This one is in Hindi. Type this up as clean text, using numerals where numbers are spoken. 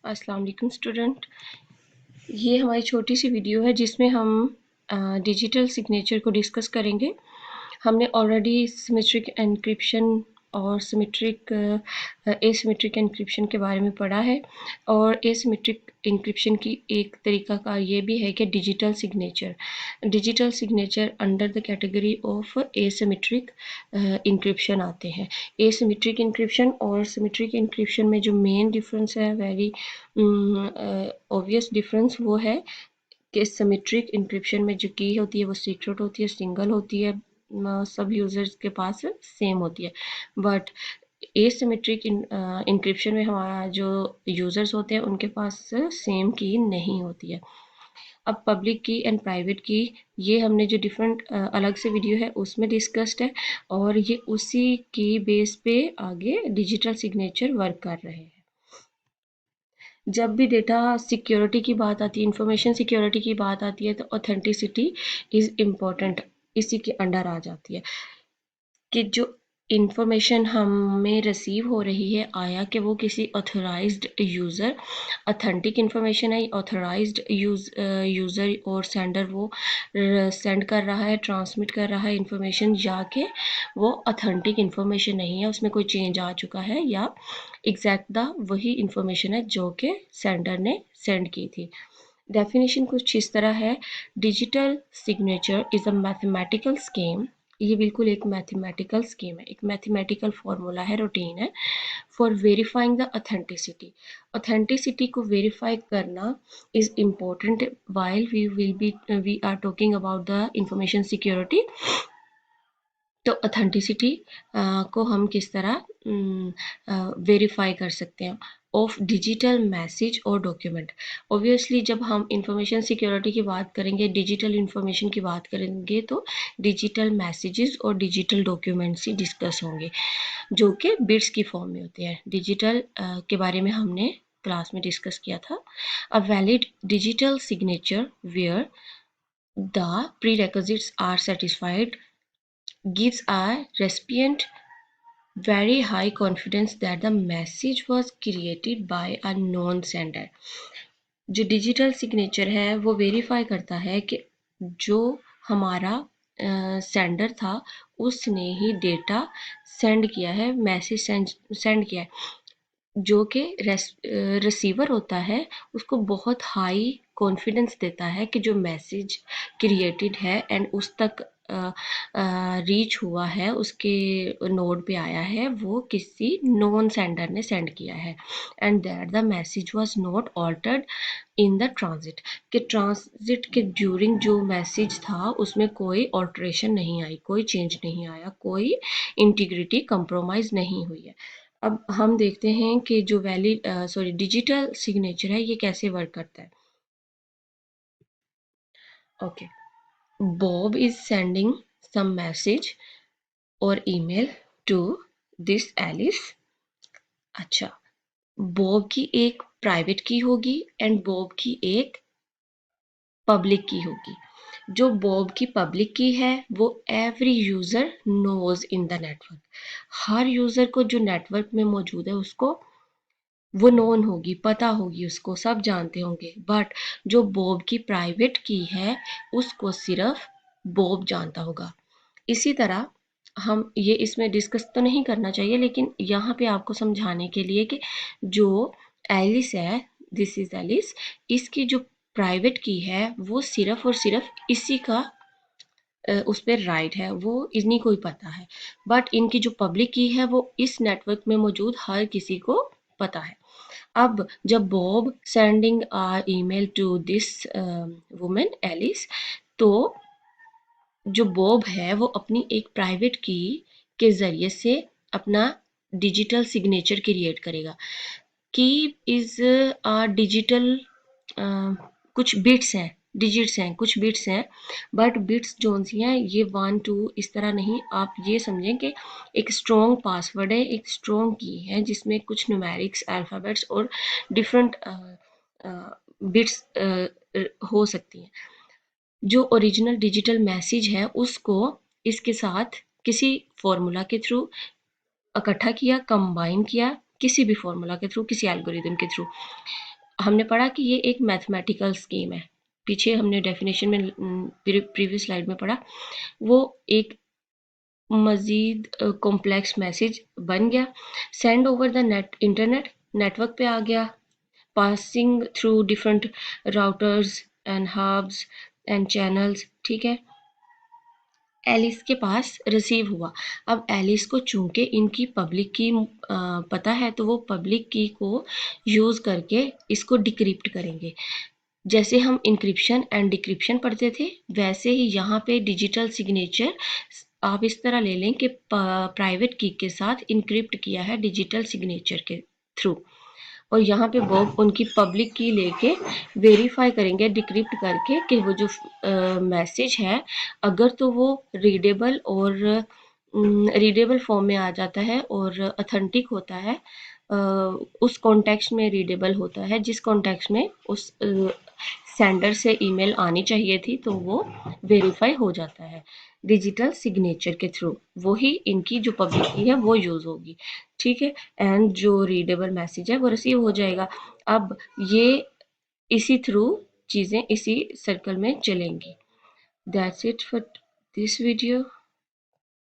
अस्सलाम वालेकुम स्टूडेंट। ये हमारी छोटी सी वीडियो है जिसमें हम डिजिटल सिग्नेचर को डिस्कस करेंगे। हमने ऑलरेडी सिमेट्रिक एन्क्रिप्शन और सिमेट्रिक एसिमेट्रिक एन्क्रिप्शन के बारे में पढ़ा है और एसिमेट्रिक एन्क्रिप्शन की एक तरीका का ये भी है कि digital signature under the category of asymmetric encryption आते हैं। एसिमेट्रिक एन्क्रिप्शन और सिमेट्रिक एन्क्रिप्शन में जो मेन डिफरेंस है, वेरी ऑब्वियस डिफरेंस, वो है कि सिमेट्रिक एन्क्रिप्शन में जो की होती है वो सीक्रेट होती है, सिंगल होती है, सब यूज़र्स के पास सेम होती है। बट एसिमेट्रिक एन्क्रिप्शन में हमारा जो यूज़र्स होते हैं उनके पास सेम की नहीं होती है। अब पब्लिक की एंड प्राइवेट की ये हमने जो डिफरेंट अलग से वीडियो है उसमें डिस्कस्ड है और ये उसी की बेस पे आगे डिजिटल सिग्नेचर वर्क कर रहे हैं। जब भी डेटा सिक्योरिटी की बात आती है, इंफॉर्मेशन सिक्योरिटी की बात आती है, तो ऑथेंटिसिटी इज़ इम्पॉर्टेंट इसी के अंडर आ जाती है कि जो इंफॉर्मेशन हमें रिसीव हो रही है आया कि वो किसी ऑथराइज्ड यूज़र, ऑथेंटिक इंफॉर्मेशन है, ऑथराइज्ड यूज़र और सेंडर वो सेंड कर रहा है, ट्रांसमिट कर रहा है इंफॉर्मेशन, या कि वो ऑथेंटिक इंफॉर्मेशन नहीं है, उसमें कोई चेंज आ चुका है या एग्जैक्ट वही इंफॉर्मेशन है जो कि सेंडर ने सेंड की थी। डेफिनेशन कुछ इस तरह है, digital signature is a mathematical scheme. ये बिल्कुल एक मैथमेटिकल स्कीम है, एक मैथमेटिकल फार्मूला है, रूटीन है for verifying the authenticity. Authenticity को वेरीफाई करना is important while we are talking about the information security. तो ऑथेंटिसिटी को हम किस तरह वेरीफाई कर सकते हैं ऑफ डिजिटल मैसेज और डॉक्यूमेंट। ऑब्वियसली जब हम इंफॉर्मेशन सिक्योरिटी की बात करेंगे, डिजिटल इंफॉर्मेशन की बात करेंगे, तो डिजिटल मैसेजेस और डिजिटल डॉक्यूमेंट्स ही डिस्कस होंगे जो कि बिट्स की फॉर्म में होते हैं। डिजिटल के बारे में हमने क्लास में डिस्कस किया था। A valid digital signature where the prerequisites are satisfied gives a recipient very high confidence that the message was created by a known sender। जो डिजिटल सिग्नेचर है वो वेरीफाई करता है कि जो हमारा सेंडर था उसने ही डेटा सेंड किया है, मैसेज सेंड किया है। जो कि रिसीवर होता है उसको बहुत हाई कॉन्फिडेंस देता है कि जो मैसेज क्रिएटेड है एंड उस तक रीच हुआ है, उसके नोड पे आया है, वो किसी नॉन सेंडर ने सेंड किया है and that the message was not altered in the transit. कि ट्रांजिट के ड्यूरिंग जो मैसेज था उसमें कोई ऑल्ट्रेशन नहीं आई, कोई चेंज नहीं आया, कोई इंटीग्रिटी कंप्रोमाइज़ नहीं हुई है। अब हम देखते हैं कि जो डिजिटल सिग्नेचर है ये कैसे वर्क करता है। Okay, Bob is sending some message और ईमेल टू दिस एलिस। अच्छा, बॉब की एक प्राइवेट की होगी एंड बॉब की एक पब्लिक की होगी। जो बॉब की पब्लिक की है वो every user knows in the network. हर यूज़र को जो नेटवर्क में मौजूद है उसको वो नोन होगी, पता होगी, उसको सब जानते होंगे। बट जो बॉब की प्राइवेट की है उसको सिर्फ बॉब जानता होगा। इसी तरह हम ये इसमें डिस्कस तो नहीं करना चाहिए, लेकिन यहाँ पे आपको समझाने के लिए कि जो एलिस है, दिस इज एलिस, इसकी जो प्राइवेट की है वो सिर्फ और सिर्फ इसी का उस पर राइट है, वो इन्हीं को ही पता है। बट इनकी जो पब्लिक की है वो इस नेटवर्क में मौजूद हर किसी को पता है। अब जब Bob sending a email to this woman Alice, तो जो बॉब है वो अपनी एक प्राइवेट की के ज़रिए से अपना डिजिटल सिग्नेचर क्रिएट करेगा। की इज़ डिजिटल कुछ बिट्स हैं, डिजिट्स हैं, कुछ बिट्स हैं, बट बिट्स जोन सी हैं ये 1 2 इस तरह नहीं। आप ये समझें कि एक स्ट्रॉन्ग पासवर्ड है, एक स्ट्रॉन्ग की है जिसमें कुछ न्यूमेरिक्स, अल्फ़ाबेट्स और डिफरेंट बिट्स हो सकती हैं। जो ओरिजिनल डिजिटल मैसेज है उसको इसके साथ किसी फॉर्मूला के थ्रू इकट्ठा किया, कंबाइन किया, किसी भी फॉर्मूला के थ्रू, किसी एल्गोरिदम के थ्रू। हमने पढ़ा कि ये एक मैथमेटिकल स्कीम है, पीछे हमने डेफिनेशन में प्रीवियस स्लाइड में पढ़ा। वो एक मज़ीद कॉम्प्लेक्स मैसेज बन गया, send over the internet, network पे आ गया, passing through different routers and hubs and channels, ठीक है। एलिस के पास रिसीव हुआ। अब एलिस को चूंकि इनकी पब्लिक की पता है, तो वो पब्लिक की को यूज़ करके इसको डिक्रिप्ट करेंगे। जैसे हम इंक्रिप्शन एंड डिक्रिप्शन पढ़ते थे, वैसे ही यहाँ पे डिजिटल सिग्नेचर आप इस तरह ले लें कि प्राइवेट की के साथ इनक्रिप्ट किया है डिजिटल सिग्नेचर के थ्रू, और यहाँ पे वो उनकी पब्लिक की लेके वेरीफाई करेंगे डिक्रिप्ट करके कि वो जो मैसेज है, अगर तो वो रीडेबल और रीडेबल फॉर्म में आ जाता है और अथेंटिक होता है, उस कॉन्टेक्स्ट में रीडेबल होता है जिस कॉन्टेक्स्ट में उस सेंडर से ईमेल आनी चाहिए थी, तो वो वेरीफाई हो जाता है डिजिटल सिग्नेचर के थ्रू। वही इनकी जो पब्लिक की है वो यूज़ होगी, ठीक है। एंड जो रीडेबल मैसेज है वो रिसीव हो जाएगा। अब ये इसी थ्रू चीज़ें इसी सर्कल में चलेंगी। That's it for this video.